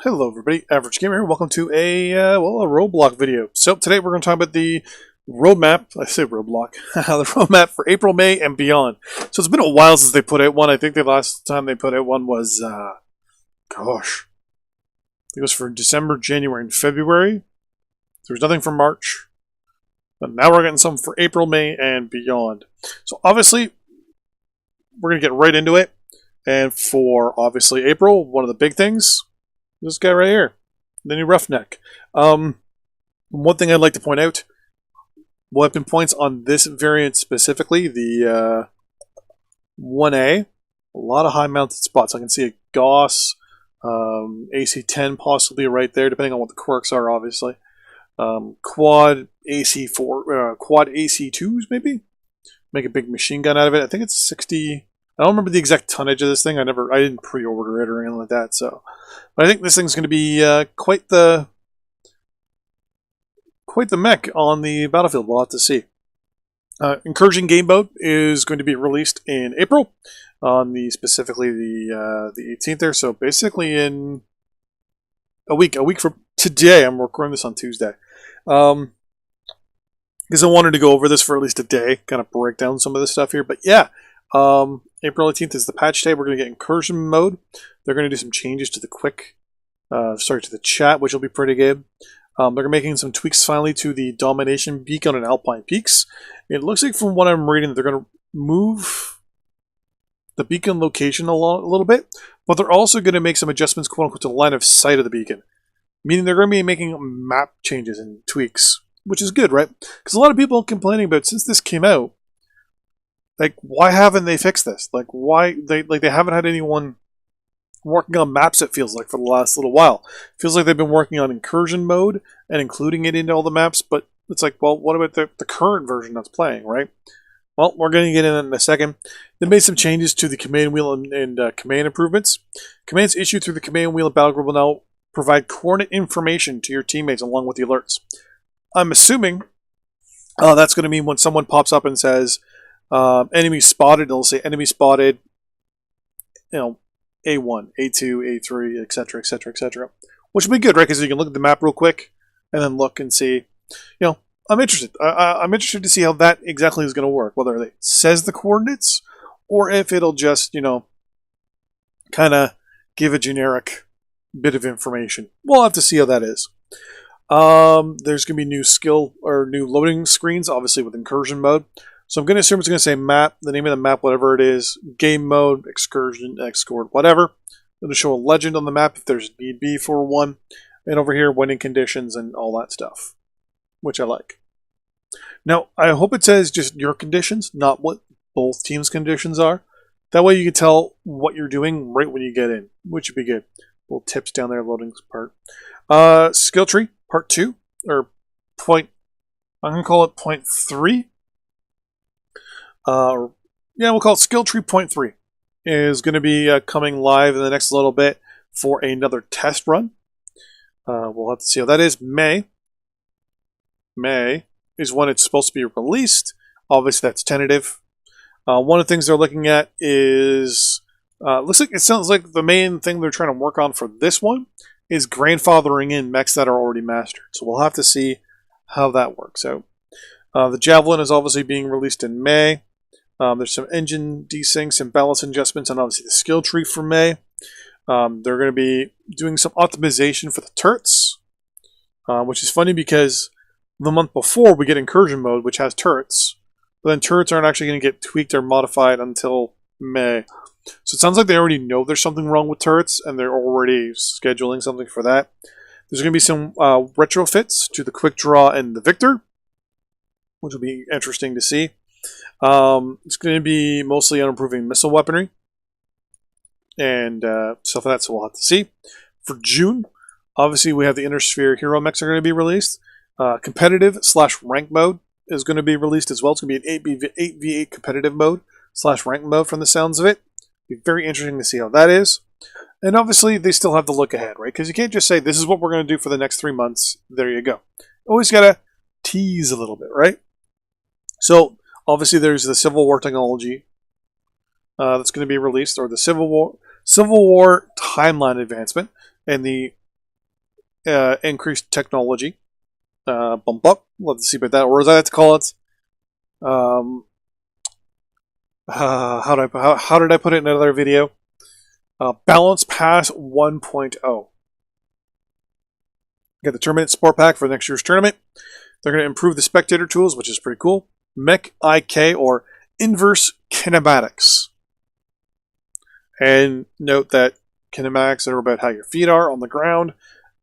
Hello everybody, Average Gamer here. Welcome to a Roblox video. So today we're going to talk about the roadmap, I say Roblox, the roadmap for April, May, and beyond. So it's been a while since they put out one. I think the last time they put out one was, gosh, it was for December, January, and February. There was nothing for March. But now we're getting some for April, May, and beyond. So obviously, we're going to get right into it. And for, obviously, April, one of the big things, this guy right here, the new Roughneck. One thing I'd like to point out, weapon points on this variant specifically, the 1A, a lot of high mounted spots. I can see a Gauss, AC-10 possibly right there, depending on what the quirks are, obviously. Quad AC-4, quad AC-2s maybe? Make a big machine gun out of it. I think it's 60... I don't remember the exact tonnage of this thing. I didn't pre-order it or anything like that. So, but I think this thing's going to be quite the mech on the battlefield. We'll have to see. Incursion Game Mode is going to be released in April, on specifically the 18th there. So basically in a week from today. I'm recording this on Tuesday. Because I wanted to go over this for at least a day, kind of break down some of this stuff here. But yeah. April 18th is the patch day. We're going to get Incursion Mode. They're going to do some changes to the to the chat, which will be pretty good. They're making some tweaks finally to the Domination Beacon and Alpine Peaks. It looks like from what I'm reading that they're going to move the beacon location a little bit, but they're also going to make some adjustments, quote unquote, to the line of sight of the beacon. Meaning they're going to be making map changes and tweaks, which is good, right? Because a lot of people are complaining about, since this came out, like, why haven't they fixed this? Like, why they haven't had anyone working on maps, it feels like, for the last little while. It feels like they've been working on Incursion Mode and including it into all the maps, but it's like, well, what about the current version that's playing, right? Well, we're going to get in a second. They made some changes to the command wheel and command improvements. Commands issued through the command wheel of Battle Group will now provide coordinate information to your teammates along with the alerts. I'm assuming that's going to mean when someone pops up and says, enemy spotted, it'll say enemy spotted, A1, A2, A3, etc., etc., etc. Which would be good, right? Because you can look at the map real quick and then look and see. I'm interested. I'm interested to see how that exactly is going to work. Whether it says the coordinates or if it'll just, kind of give a generic bit of information. We'll have to see how that is. There's going to be new skill or new loading screens, obviously with Incursion Mode. So I'm going to assume it's going to say map, the name of the map, whatever it is, game mode, excursion, escort, whatever. It'll show a legend on the map if there's need be for one. And over here, winning conditions and all that stuff, which I like. Now, I hope it says just your conditions, not what both teams' conditions are. That way you can tell what you're doing right when you get in, which would be good. Little tips down there, loading part. Skill tree, part 2, or point, I'm going to call it point 3. We'll call it Skill Tree Point 3. Is going to be coming live in the next little bit for another test run. We'll have to see how that is. May is when it's supposed to be released. Obviously, that's tentative. One of the things they're looking at is, it sounds like the main thing they're trying to work on for this one is grandfathering in mechs that are already mastered. So we'll have to see how that works out. The Javelin is obviously being released in May. There's some engine desyncs and balance adjustments, and obviously the skill tree for May. They're going to be doing some optimization for the turrets, which is funny because the month before we get Incursion Mode, which has turrets, but then turrets aren't actually going to get tweaked or modified until May. So it sounds like they already know there's something wrong with turrets, and they're already scheduling something for that. There's going to be some retrofits to the Quick Draw and the Victor, which will be interesting to see. It's going to be mostly on improving missile weaponry and stuff like that, so we'll have to see. For June, obviously we have the Inner Sphere Hero Mechs are going to be released. Competitive/rank mode is going to be released as well. It's going to be an 8v8 competitive mode /rank mode from the sounds of it. It'll be very interesting to see how that is. And obviously they still have to look ahead, right? Because you can't just say, this is what we're going to do for the next 3 months. There you go. Always got to tease a little bit, right? So, obviously, there's the Civil War technology that's going to be released, or the Civil War timeline advancement, and the increased technology bump up. Love to see about that. Or as I like to call it, how did I put it in another video? Balance Pass 1.0. Get the Tournament Support Pack for next year's tournament. They're going to improve the Spectator Tools, which is pretty cool. Mech IK, or Inverse Kinematics. And note that kinematics are about how your feet are on the ground.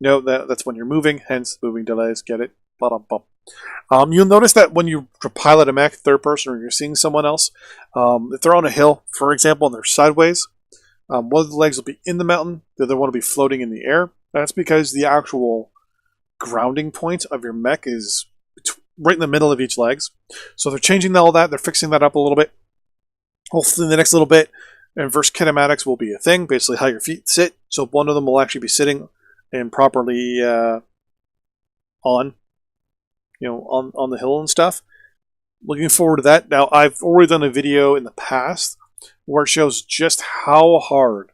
Note that that's when you're moving, hence moving delays. Get it? You'll notice that when you pilot a mech third person or you're seeing someone else, if they're on a hill, for example, and they're sideways, one of the legs will be in the mountain, the other one will be floating in the air. That's because the actual grounding point of your mech is right in the middle of each legs. So they're changing all that. They're fixing that up a little bit. Hopefully in the next little bit, inverse kinematics will be a thing, basically how your feet sit. So one of them will actually be sitting and properly on the hill and stuff. Looking forward to that. Now, I've already done a video in the past where it shows just how hard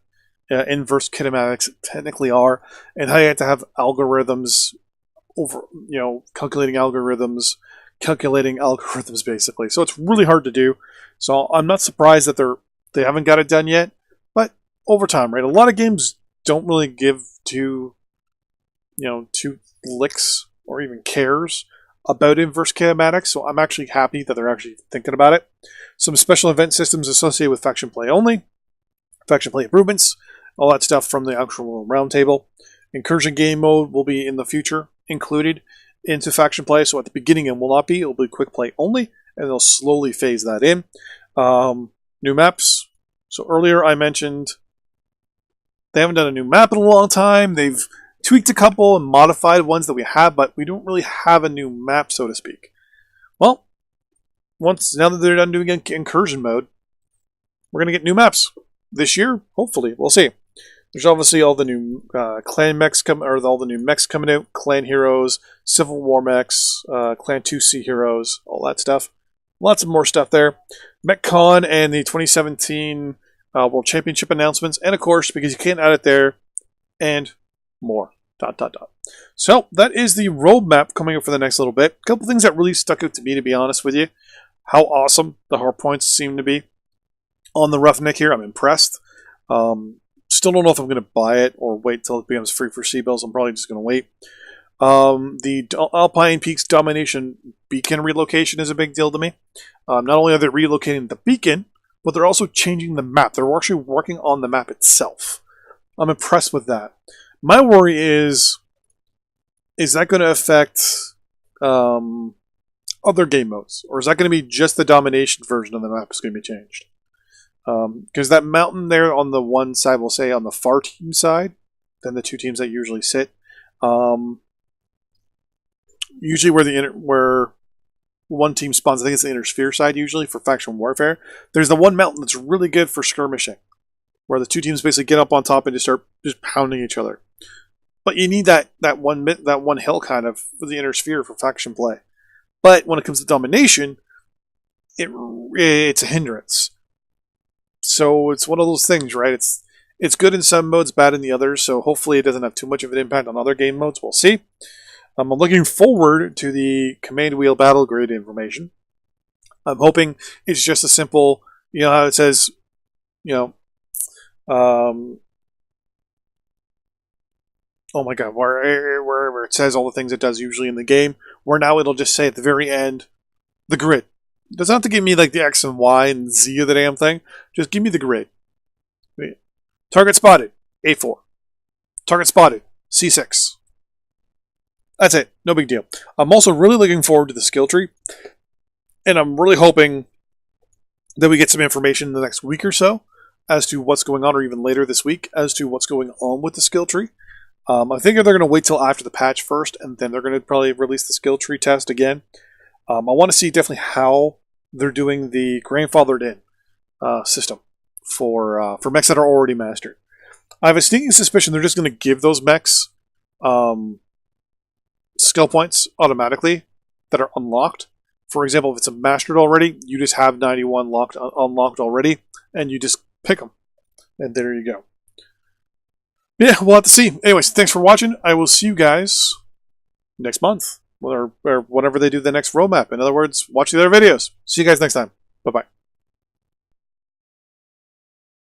inverse kinematics technically are, and how you have to have algorithms calculating algorithms basically. So it's really hard to do. So I'm not surprised that they haven't got it done yet, but over time, right? A lot of games don't really give two licks or even cares about inverse kinematics, so I'm actually happy that they're actually thinking about it. Some special event systems associated with faction play only, faction play improvements, all that stuff from the actual roundtable. Incursion game mode will be in the future included into faction play, so at the beginning it will not be. It will be quick play only, and they'll slowly phase that in. New maps. So earlier I mentioned they haven't done a new map in a long time. They've tweaked a couple and modified ones that we have, but we don't really have a new map, so to speak. Well, now that they're done doing incursion mode, we're going to get new maps this year. Hopefully, we'll see. There's obviously all the new clan mechs all the new mechs coming out, clan heroes, Civil War mechs, Clan 2C heroes, all that stuff. Lots of more stuff there. MechCon and the 2017 World Championship announcements, and of course, because you can't add it there, and more. ... So that is the roadmap coming up for the next little bit. A couple things that really stuck out to me, to be honest with you. How awesome the hard points seem to be on the Roughneck here. I'm impressed. Still don't know if I'm going to buy it or wait till it becomes free for C-Bills. I'm probably just going to wait. The Alpine Peaks Domination Beacon relocation is a big deal to me. Not only are they relocating the beacon, but they're also changing the map. They're actually working on the map itself. I'm impressed with that. My worry is that going to affect other game modes? Or is that going to be just the domination version of the map is going to be changed? Because that mountain there on the one side, we'll say on the far team side, than the two teams that usually sit, usually where one team spawns, I think it's the inner sphere side usually for faction warfare, there's the one mountain that's really good for skirmishing, where the two teams basically get up on top and just start pounding each other. But you need that one hill kind of for the inner sphere for faction play. But when it comes to domination, it's a hindrance. So it's one of those things, right? It's good in some modes, bad in the others. So hopefully it doesn't have too much of an impact on other game modes. We'll see. I'm looking forward to the command wheel battle grid information. I'm hoping it's just a simple, how it says, oh my god, where it says all the things it does usually in the game, where now it'll just say at the very end, the grid. It doesn't have to give me like the X and Y and Z of the damn thing. Just give me the grid. Target spotted, A4. Target spotted, C6. That's it. No big deal. I'm also really looking forward to the skill tree. And I'm really hoping that we get some information in the next week or so as to what's going on, or even later this week, as to what's going on with the skill tree. I think they're going to wait till after the patch first, and then they're going to probably release the skill tree test again. I want to see definitely how they're doing the grandfathered in system for mechs that are already mastered. I have a sneaking suspicion they're just going to give those mechs skill points automatically that are unlocked. For example, if it's a mastered already, you just have 91 unlocked already, and you just pick them. And there you go. Yeah, we'll have to see. Anyways, thanks for watching. I will see you guys next month, or whenever they do the next roadmap. In other words, watch the other videos. See you guys next time. Bye-bye.